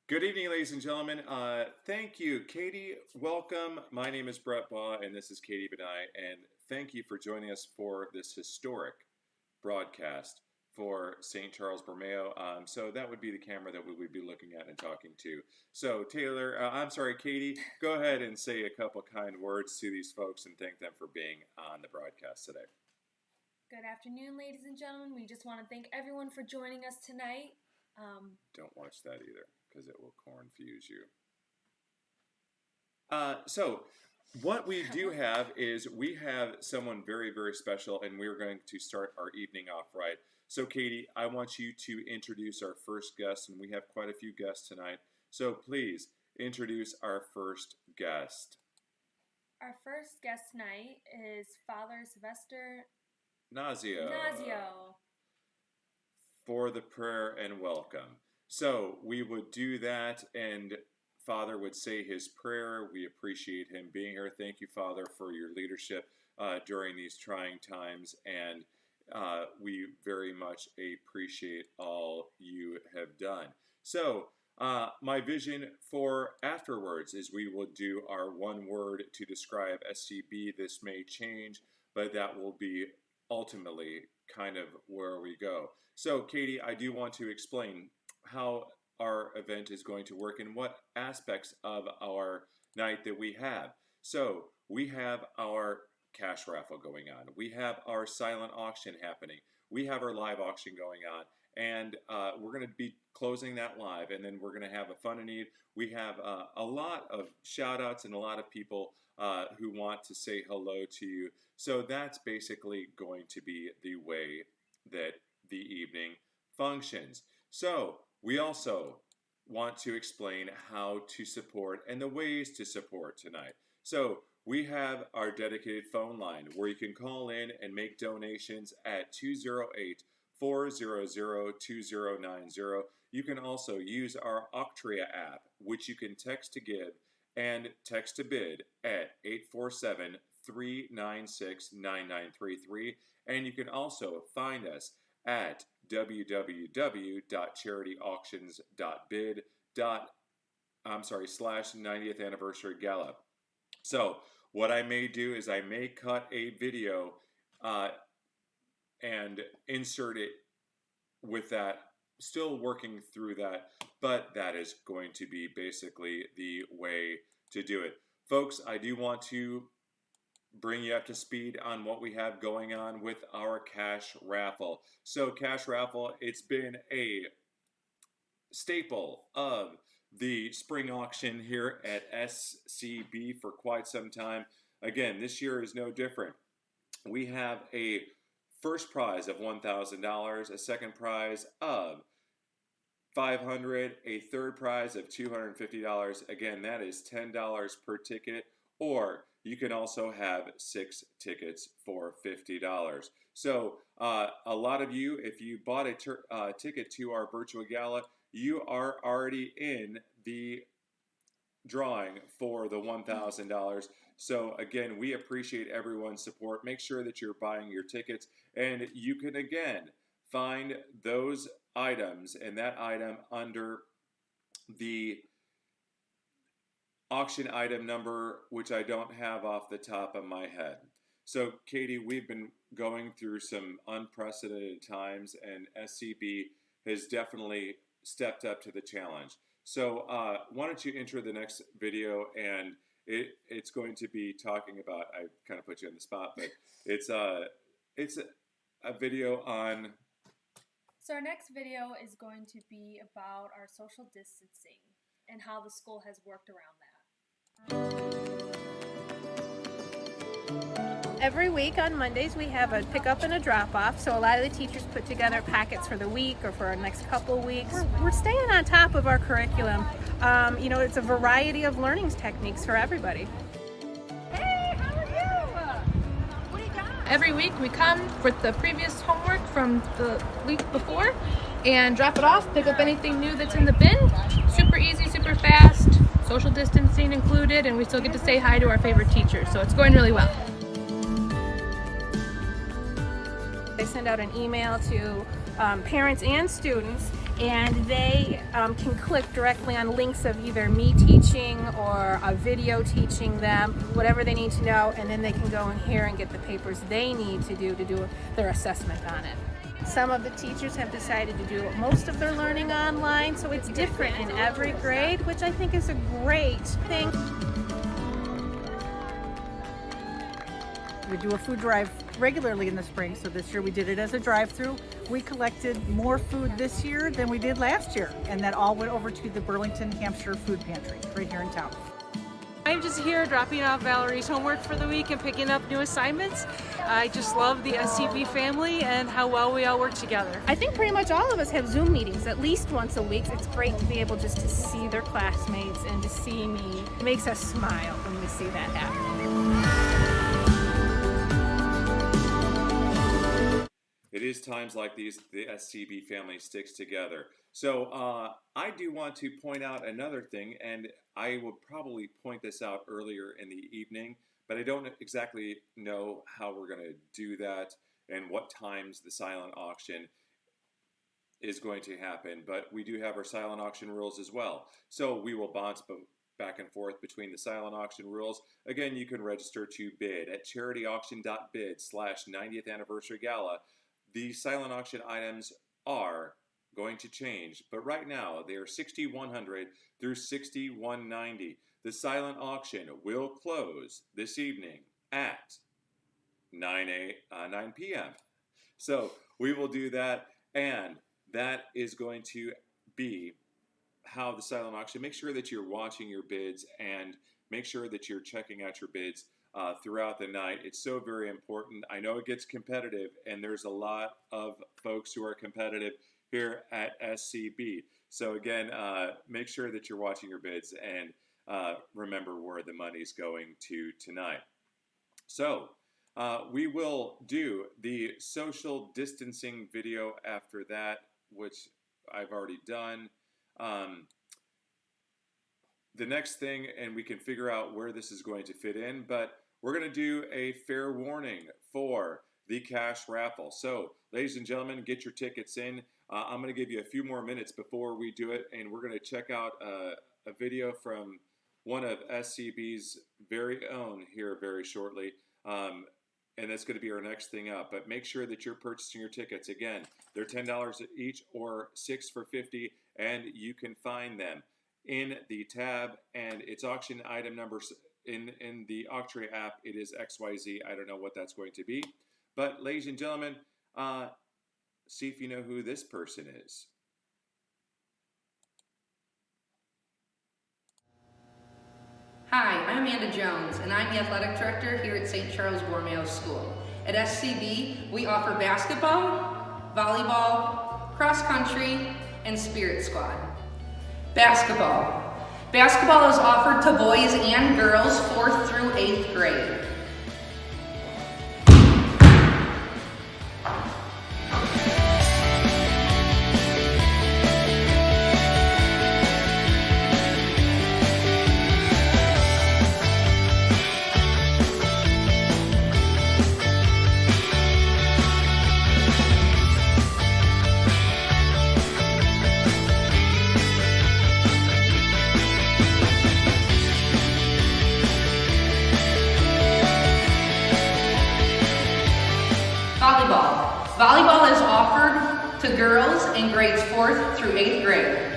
Good evening, ladies and gentlemen. Thank you, Katie. Welcome. My name is Brett Baugh, and this is Katie Benai. And thank you for joining us for this historic broadcast for St. Charles Borromeo. So that would be the camera that we would be looking at and talking to. So Katie, go ahead and say a couple kind words to these folks and thank them for being on the broadcast today. Good afternoon, ladies and gentlemen. We just want to thank everyone for joining us tonight. Don't watch that either, because it will confuse you. So what we do have is we have someone very, very special, and we're going to start our evening off right. So Katie, I want you to introduce our first guest, and we have quite a few guests tonight. So please introduce our first guest. Our first guest tonight is Father Sylvester Nazio. For the prayer and welcome. So we would do that, and Father would say his prayer. We appreciate him being here. Thank you, Father, for your leadership during these trying times, and we very much appreciate all you have done. So my vision for afterwards is we will do our one word to describe SCB. This may change, but that will be ultimately kind of where we go. So Katie, I do want to explain how our event is going to work and what aspects of our night that we have. So we have our cash raffle going on. We have our silent auction happening. We have our live auction going on. And we're going to be closing that live, and then we're going to have a fun and eat. We have a lot of shout outs and a lot of people who want to say hello to you. So that's basically going to be the way that the evening functions. So we also want to explain how to support and the ways to support tonight. So we have our dedicated phone line where you can call in and make donations at 208-400-2090. You can also use our Octria app, which you can text to give and text to bid at 847-396-9933. And you can also find us at www.charityauctions.bid/90th anniversary gala. So what I may do is I may cut a video and insert it with that, still working through that, but that is going to be basically the way to do it. Folks, I do want to bring you up to speed on what we have going on with our cash raffle. So cash raffle, it's been a staple of the spring auction here at SCB for quite some time. Again, this year is no different. We have a first prize of $1,000, a second prize of $500, a third prize of $250. Again, that is $10 per ticket, or you can also have 6 tickets for $50. So a lot of you, if you bought a ticket to our virtual gala, you are already in the drawing for the $1,000. So again, we appreciate everyone's support. Make sure that you're buying your tickets, and you can again find those items and that item under the auction item number, which I don't have off the top of my head. So, Katie, we've been going through some unprecedented times, and SCB has definitely stepped up to the challenge. So, why don't you enter the next video, and it's going to be talking about. I kind of put you on the spot, but it's a video on. So our next video is going to be about our social distancing and how the school has worked around that. Every week on Mondays we have a pickup and a drop-off, so a lot of the teachers put together packets for the week or for our next couple weeks. We're staying on top of our curriculum. It's a variety of learning techniques for everybody. Hey, how are you? What do you got? Every week we come with the previous homework from the week before and drop it off, pick up anything new that's in the bin. Super easy, super fast, social distancing included, and we still get to say hi to our favorite teachers, so it's going really well. They send out an email to parents and students, and they can click directly on links of either me teaching or a video teaching them, whatever they need to know, and then they can go in here and get the papers they need to do their assessment on it. Some of the teachers have decided to do most of their learning online, so it's different in every grade, which I think is a great thing. We do a food drive regularly in the spring, so this year we did it as a drive-through. We collected more food this year than we did last year, and that all went over to the Burlington, Hampshire Food Pantry right here in town. I'm just here dropping off Valerie's homework for the week and picking up new assignments. I just love the SCB family and how well we all work together. I think pretty much all of us have Zoom meetings at least once a week. It's great to be able just to see their classmates and to see me. It makes us smile when we see that happen. It is times like these the SCB family sticks together. So I do want to point out another thing, and I will probably point this out earlier in the evening, but I don't exactly know how we're going to do that and what times the silent auction is going to happen. But we do have our silent auction rules as well. So we will bounce back and forth between the silent auction rules. Again, you can register to bid at charityauction.bid/90th anniversary gala. The silent auction items are going to change, but right now they are $6,100 through $6,190. The silent auction will close this evening at 9 p.m. So we will do that, and that is going to be how the silent auction. Make sure that you're watching your bids and make sure that you're checking out your bids throughout the night. It's so very important. I know it gets competitive, and there's a lot of folks who are competitive here at SCB. So again, make sure that you're watching your bids and remember where the money's going to tonight. So we will do the social distancing video after that, which I've already done. The next thing, and we can figure out where this is going to fit in, but we're going to do a fair warning for the cash raffle. So, ladies and gentlemen, get your tickets in. I'm going to give you a few more minutes before we do it, and we're going to check out a video from one of SCB's very own here very shortly, and that's going to be our next thing up. But make sure that you're purchasing your tickets. Again, they're $10 each or $6 for $50, and you can find them in the tab, and it's auction item numbers in the Octree app. It is XYZ. I don't know what that's going to be, but ladies and gentlemen, see if you know who this person is. Hi, I'm Amanda Jones, and I'm the athletic director here at St. Charles Borromeo School. At SCB, we offer basketball, volleyball, cross country, and spirit squad. Basketball. Basketball is offered to boys and girls 4th through 8th grade. Volleyball is offered to girls in grades 4th through 8th grade.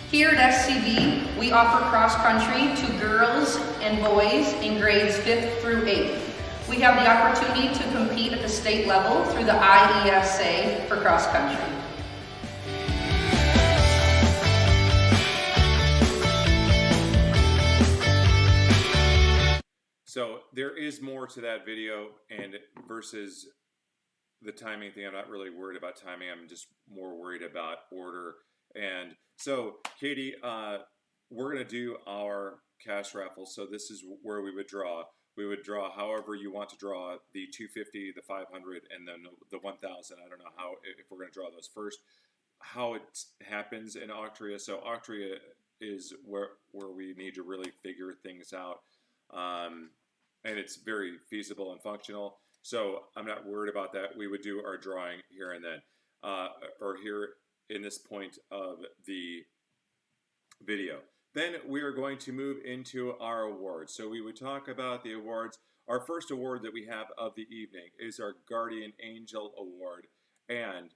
Here at SCB, we offer cross country to girls and boys in grades 5th through 8th. We have the opportunity to compete at the state level through the IESA for cross country. So there is more to that video, and versus the timing thing, I'm not really worried about timing. I'm just more worried about order. And so, Katie, we're going to do our cash raffle. So this is where we would draw. We would draw however you want to draw, the 250, the 500, and then the 1,000. I don't know how, if we're going to draw those first, how it happens in Octria. So Octria is where we need to really figure things out. And it's very feasible and functional. So I'm not worried about that. We would do our drawing here and then, or here in this point of the video. Then we are going to move into our awards. So we would talk about the awards. Our first award that we have of the evening is our Guardian Angel Award. And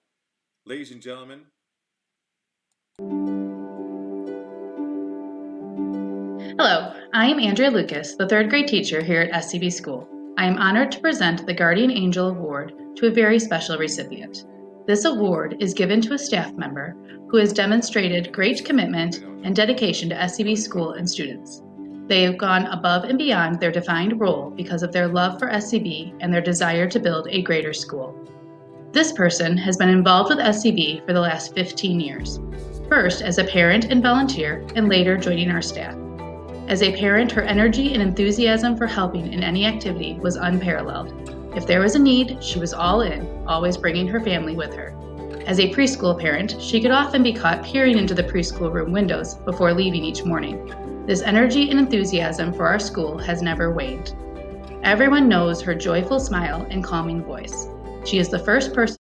ladies and gentlemen, hello, I am Andrea Lucas, the third grade teacher here at SCB School. I am honored to present the Guardian Angel Award to a very special recipient. This award is given to a staff member who has demonstrated great commitment and dedication to SCB School and students. They have gone above and beyond their defined role because of their love for SCB and their desire to build a greater school. This person has been involved with SCB for the last 15 years, first as a parent and volunteer, and later joining our staff. As a parent, her energy and enthusiasm for helping in any activity was unparalleled. If there was a need, she was all in, always bringing her family with her. As a preschool parent, she could often be caught peering into the preschool room windows before leaving each morning. This energy and enthusiasm for our school has never waned. Everyone knows her joyful smile and calming voice. She is the first person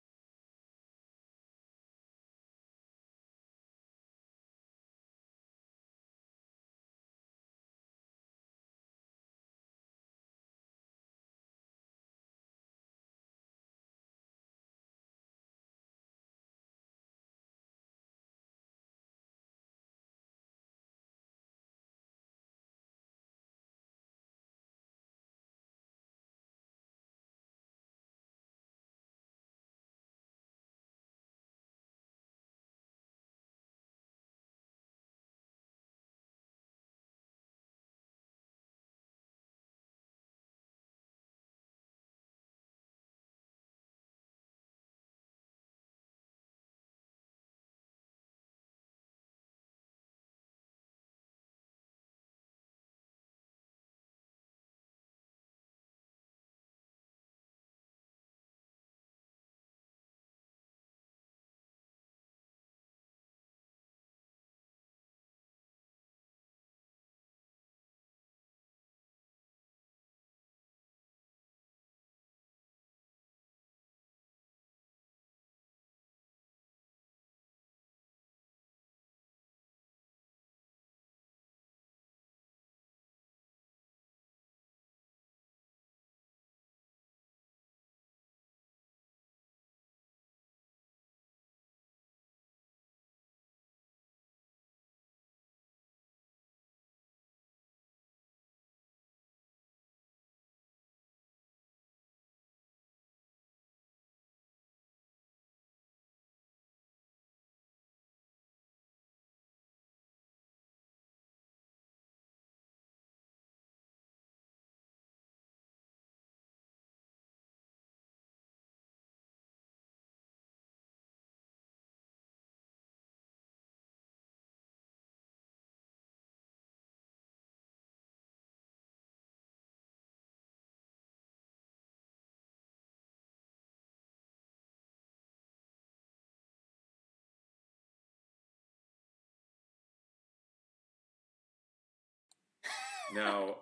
now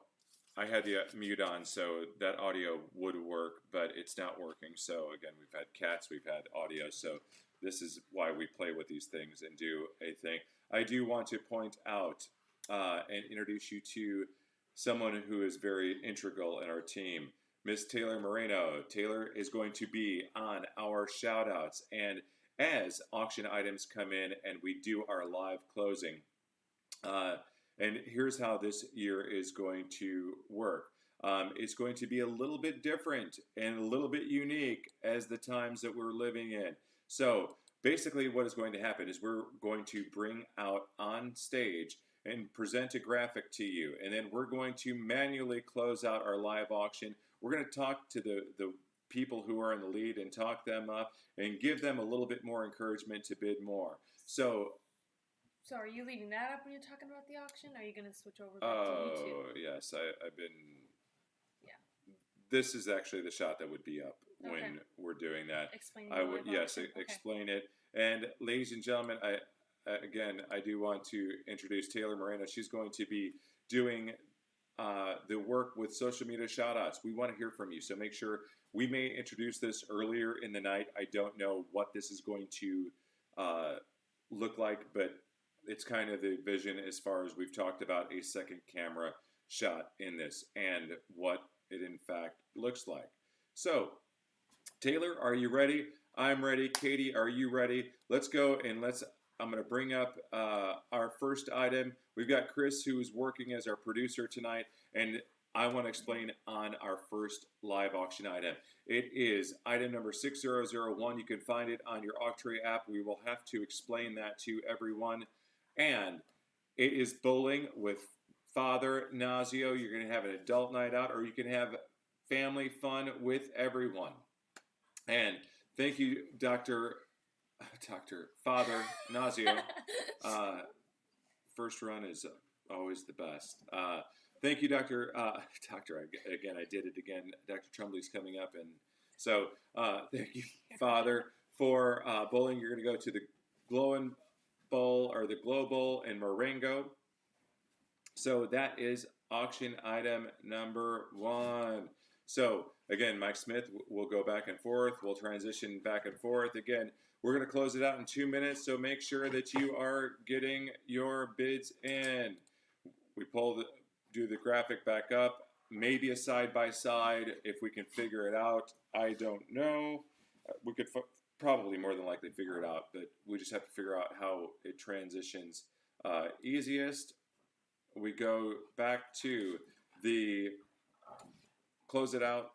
I had the mute on, so that audio would work, but it's not working. So again, we've had cats, we've had audio, so this is why we play with these things and do a thing. I do want to point out and introduce you to someone who is very integral in our team, Miss Taylor Moreno. Taylor is going to be on our shout outs, and as auction items come in and we do our live closing, and here's how this year is going to work. It's going to be a little bit different and a little bit unique as the times that we're living in. So basically what is going to happen is we're going to bring out on stage and present a graphic to you, and then we're going to manually close out our live auction. We're going to talk to the people who are in the lead and talk them up and give them a little bit more encouragement to bid more. So are you leaving that up when you're talking about the auction? Or are you going to switch over back to YouTube? Oh, yes. I've been... Yeah. This is actually the shot that would be up Okay. when we're doing that. Explaining I the would, live yes, auction. Okay. explain it. And ladies and gentlemen, I do want to introduce Taylor Moreno. She's going to be doing the work with social media shoutouts. We want to hear from you, so make sure we may introduce this earlier in the night. I don't know what this is going to look like, but it's kind of the vision as far as we've talked about a second camera shot in this and what it in fact looks like. So, Taylor, are you ready? I'm ready. Katie, are you ready? Let's go and I'm going to bring up our first item. We've got Chris, who is working as our producer tonight, and I want to explain on our first live auction item. It is item number 6001. You can find it on your Octree app. We will have to explain that to everyone. And it is bowling with Father Nazio. You're going to have an adult night out, or you can have family fun with everyone. And thank you, Father Nazio. First run is always the best. Thank you, Doctor. Again, I did it again. Dr. Trumbley's coming up, and so thank you, Father, for bowling. You're going to go to the Glowing Bowl or the Glow Bowl in Marengo. So that is auction item number 1. So again, Mike Smith will go back and forth. We'll transition back and forth. Again, we're going to close it out in 2 minutes, so make sure that you are getting your bids in. We do the graphic back up, maybe a side-by-side if we can figure it out. I don't know. We could probably more than likely figure it out, but we just have to figure out how it transitions easiest. We go back to the close it out.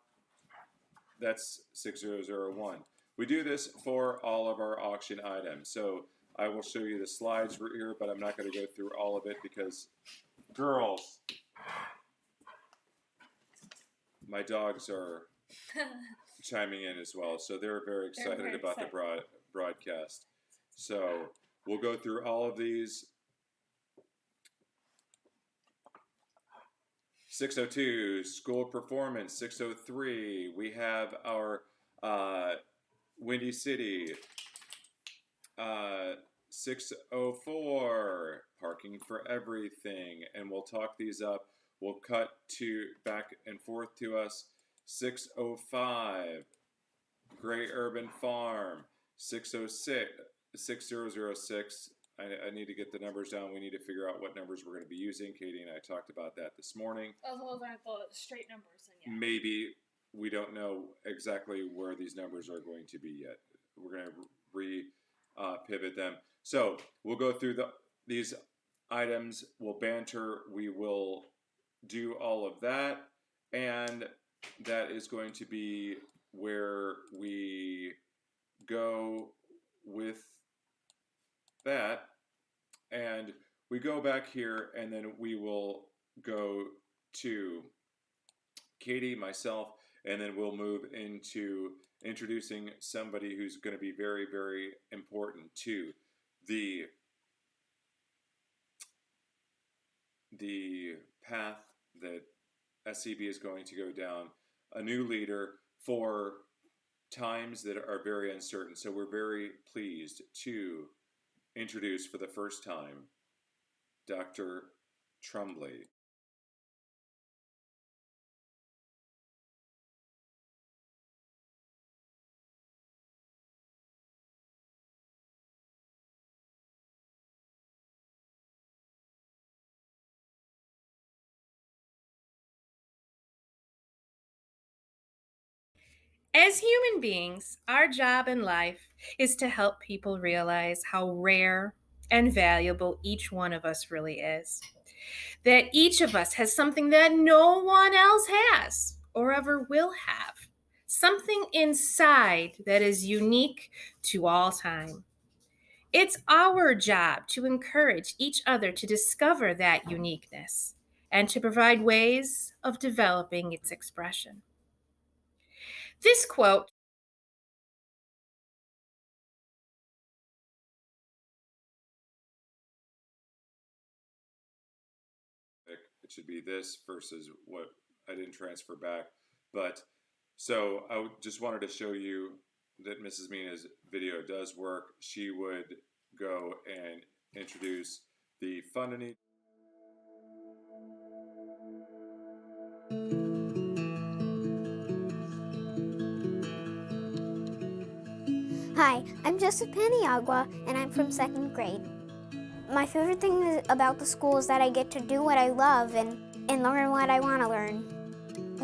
That's 6001. We do this for all of our auction items. So I will show you the slides here, but I'm not going to go through all of it because, girls, my dogs are chiming in as well. So they're very excited about the broadcast. So we'll go through all of these. 602, school performance. 603, we have our Windy City. 604, parking for everything. And we'll talk these up. We'll cut to back and forth to us. 605, Gray Urban Farm. 606, 6006. I need to get the numbers down. We need to figure out what numbers we're going to be using. Katie and I talked about that this morning. Oh, those aren't the straight numbers then yet. Maybe. We don't know exactly where these numbers are going to be yet. We're going to pivot them. So we'll go through these items. We'll banter. We will do all of that. And that is going to be where we go with that. And we go back here, and then we will go to Katie, myself, and then we'll move into introducing somebody who's going to be very, very important to the path that SCB is going to go down, a new leader for times that are very uncertain. So we're very pleased to introduce for the first time Dr. Trumbley. As human beings, our job in life is to help people realize how rare and valuable each one of us really is. That each of us has something that no one else has or ever will have. Something inside that is unique to all time. It's our job to encourage each other to discover that uniqueness and to provide ways of developing its expression. This quote It should be this versus what I didn't transfer back. But so just wanted to show you that Mrs. Mina's video does work. She would go and introduce the Fundity. Hi, I'm Joseph Paniagua, and I'm from 2nd grade. My favorite thing about the school is that I get to do what I love and learn what I want to learn.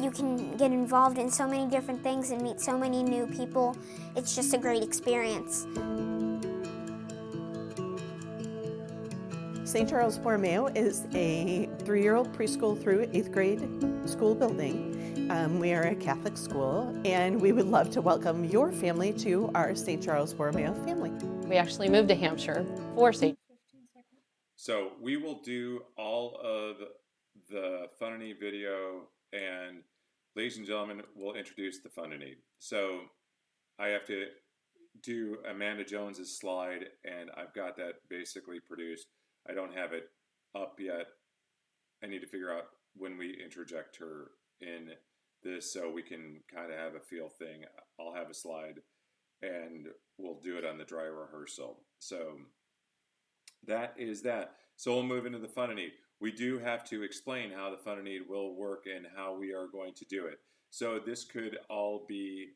You can get involved in so many different things and meet so many new people. It's just a great experience. St. Charles Borromeo is a 3-year-old preschool through 8th grade school building. We are a Catholic school, and we would love to welcome your family to our St. Charles Borromeo family. We actually moved to Hampshire for St. So we will do all of the Fundity video, and ladies and gentlemen, we'll introduce the Fundity. So I have to do Amanda Jones's slide, and I've got that basically produced. I don't have it up yet. I need to figure out when we interject her in this so we can kind of have a feel thing. I'll have a slide and we'll do it on the dry rehearsal. So that is that. So we'll move into the Fundity. We do have to explain how the Fundity will work and how we are going to do it. So this could all be,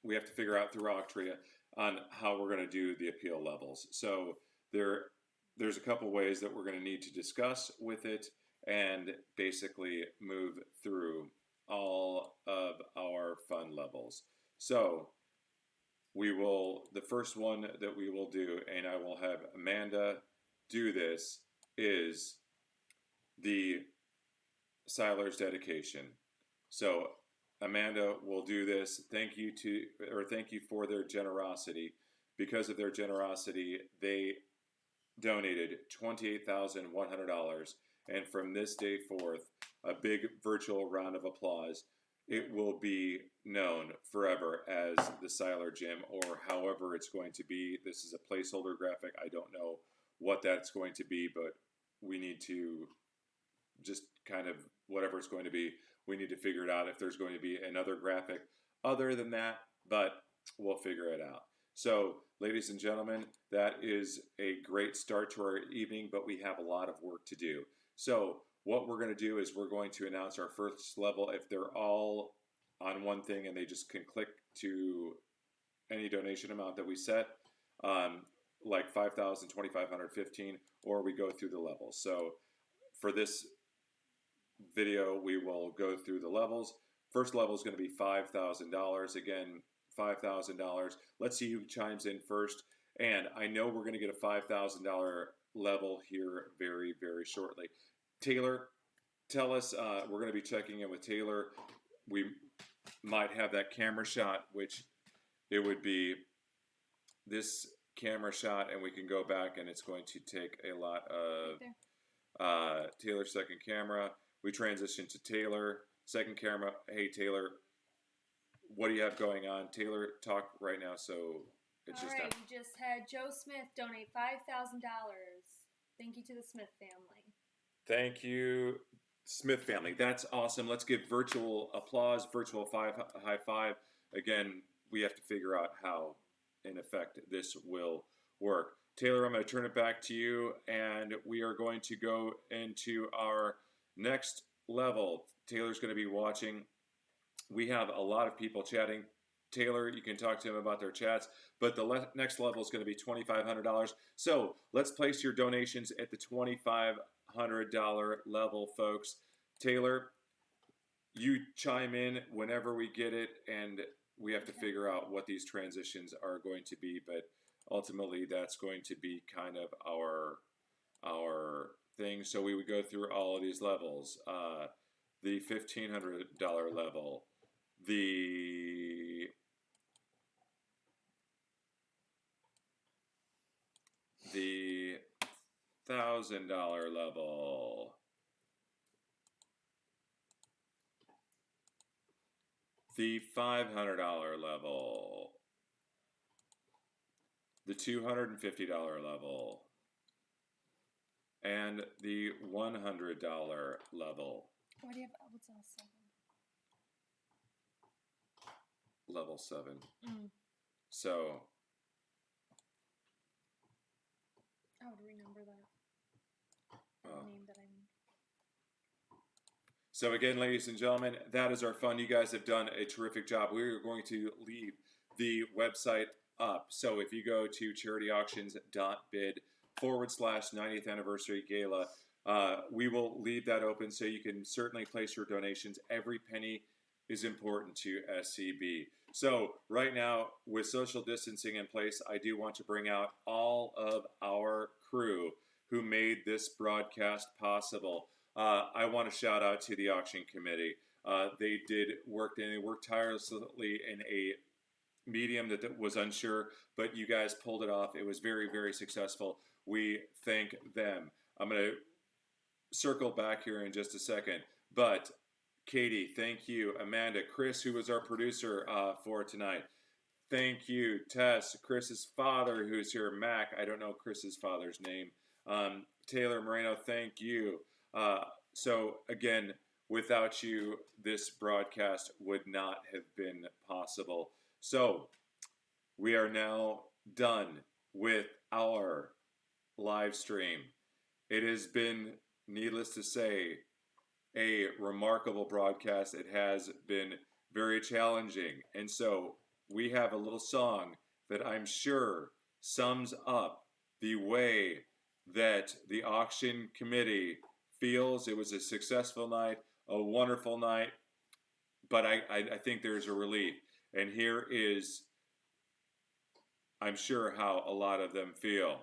we have to figure out through Octria on how we're going to do the appeal levels. So there's a couple ways that we're going to need to discuss with it and basically move through all of our fun levels. So the first one that we will do, and I will have Amanda do this, is the Siler's dedication. So Amanda will do this. Thank you for their generosity. Because of their generosity, they donated $28,100, and from this day forth, a big virtual round of applause. It will be known forever as the Siler Gym, or however it's going to be. This is a placeholder graphic. I don't know what that's going to be, but we need to just kind of, whatever it's going to be, we need to figure it out if there's going to be another graphic other than that, but we'll figure it out. So, ladies and gentlemen, that is a great start to our evening, but we have a lot of work to do. So, what we're going to do is we're going to announce our first level. If they're all on one thing and they just can click to any donation amount that we set, like 5,000, 2,500, 15, or we go through the levels. So for this video, we will go through the levels. First level is going to be $5,000. Again, $5,000. Let's see who chimes in first. And I know we're going to get a $5,000 level here very, very shortly. Taylor, tell us, we're going to be checking in with Taylor. We might have that camera shot, which it would be this camera shot, and we can go back, and it's going to take a lot of Taylor's second camera. We transition to Taylor, second camera. Hey, Taylor, what do you have going on? Taylor, talk right now, so it's All just right, we just had Joe Smith donate $5,000. Thank you to the Smith family. Thank you, Smith family. That's awesome. Let's give virtual applause, virtual high five. Again, we have to figure out how, in effect, this will work. Taylor, I'm going to turn it back to you, and we are going to go into our next level. Taylor's going to be watching. We have a lot of people chatting. Taylor, you can talk to them about their chats, but the next level is going to be $2,500. So let's place your donations at the $2,500 level, folks. Taylor, you chime in whenever we get it, and we have to figure out what these transitions are going to be, but ultimately that's going to be kind of our thing. So we would go through all of these levels. The $1,500 level, the $1,000 level, the $500 level, the $250 level, and the $100 level. What do you have? What's else? Level 7. Mm. So I would remember that. Name that I mean. So again, ladies and gentlemen, that is our fun. You guys have done a terrific job. We are going to leave the website up. So if you go to charityauctions.bid/90th anniversary gala, we will leave that open so you can certainly place your donations. Every penny is important to SCB. So right now, with social distancing in place, I do want to bring out all of our crew who made this broadcast possible. I want to shout out to the auction committee. They did work, and they worked tirelessly in a medium that was unsure, but you guys pulled it off. It was very, very successful. We thank them. I'm going to circle back here in just a second, but Katie, thank you. Amanda, Chris, who was our producer for tonight, thank you. Tess, Chris's father, who's here. Mac, I don't know Chris's father's name. Taylor Moreno, thank you. So again, without you, this broadcast would not have been possible. So we are now done with our live stream. It has been, needless to say, a remarkable broadcast. It has been very challenging. And so we have a little song that I'm sure sums up the way that the auction committee feels. It was a successful night, a wonderful night, but I think there's a relief. And here is, I'm sure, how a lot of them feel.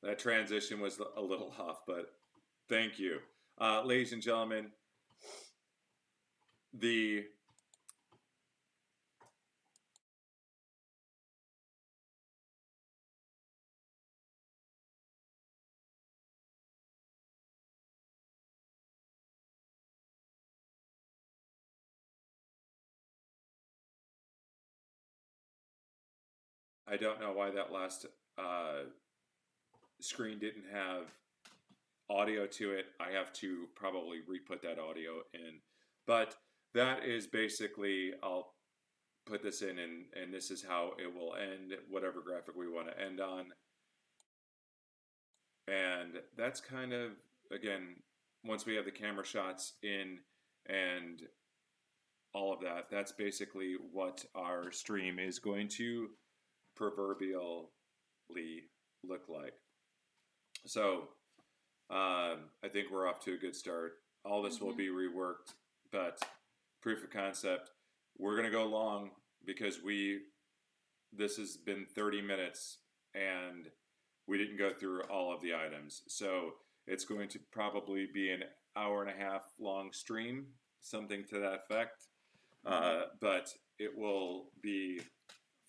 That transition was a little off, but thank you. Ladies and gentlemen, I don't know why that last screen didn't have audio to it. I have to probably re-put that audio in. But that is basically, I'll put this in, and this is how it will end, whatever graphic we want to end on. And that's kind of, again, once we have the camera shots in and all of that, that's basically what our stream is going to proverbially look like. So I think we're off to a good start. All this will be reworked, but proof of concept, we're going to go long because this has been 30 minutes and we didn't go through all of the items. So it's going to probably be an hour and a half long stream, something to that effect. But it will be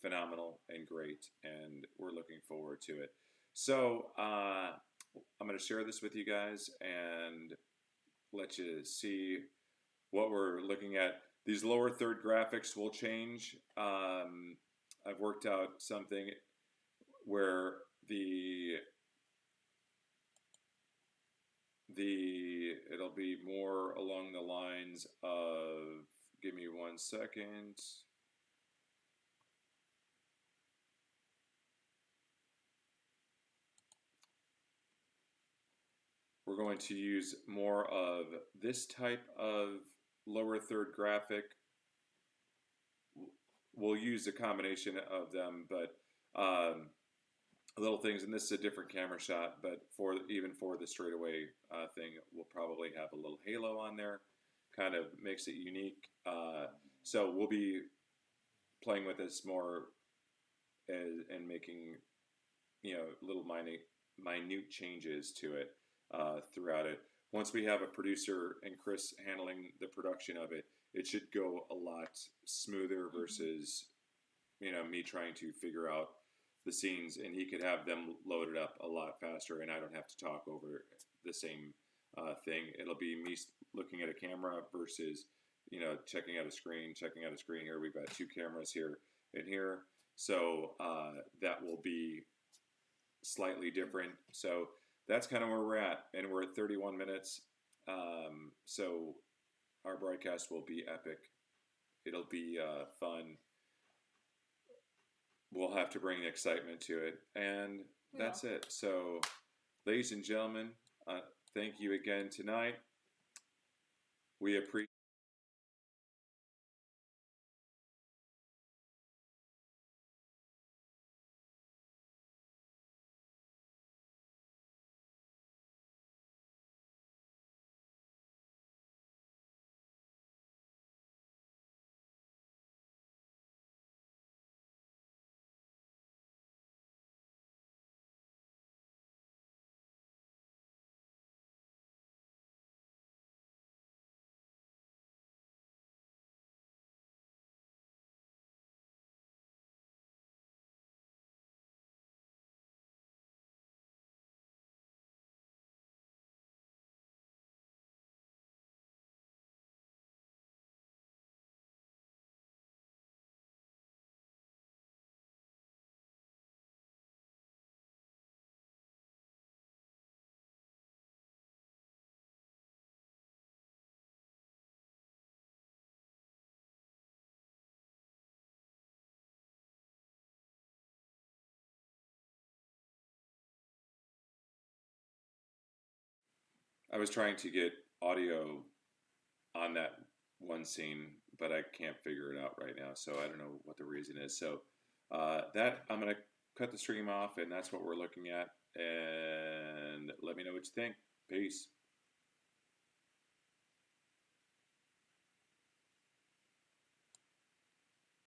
phenomenal and great, and we're looking forward to it. So I'm going to share this with you guys and let you see what we're looking at. These lower third graphics will change. I've worked out something where it'll be more along the lines of, give me 1 second. we're going to use more of this type of lower third graphic. We'll use a combination of them, but little things, and this is a different camera shot, but even for the straightaway thing, we'll probably have a little halo on there, kind of makes it unique. So we'll be playing with this more and making, little minute changes to it throughout it. Once we have a producer and Chris handling the production of it, it should go a lot smoother versus, me trying to figure out the scenes, and he could have them loaded up a lot faster, and I don't have to talk over the same thing. It'll be me looking at a camera versus, checking out a screen. Here we've got two cameras here and here, so that will be slightly different. So that's kind of where we're at, and we're at 31 minutes. So our broadcast will be epic. It'll be fun. We'll have to bring excitement to it, and that's it. So, ladies and gentlemen, thank you again tonight. We appreciate I was trying to get audio on that one scene, but I can't figure it out right now, so I don't know what the reason is. So that I'm going to cut the stream off, and that's what we're looking at, and let me know what you think. Peace.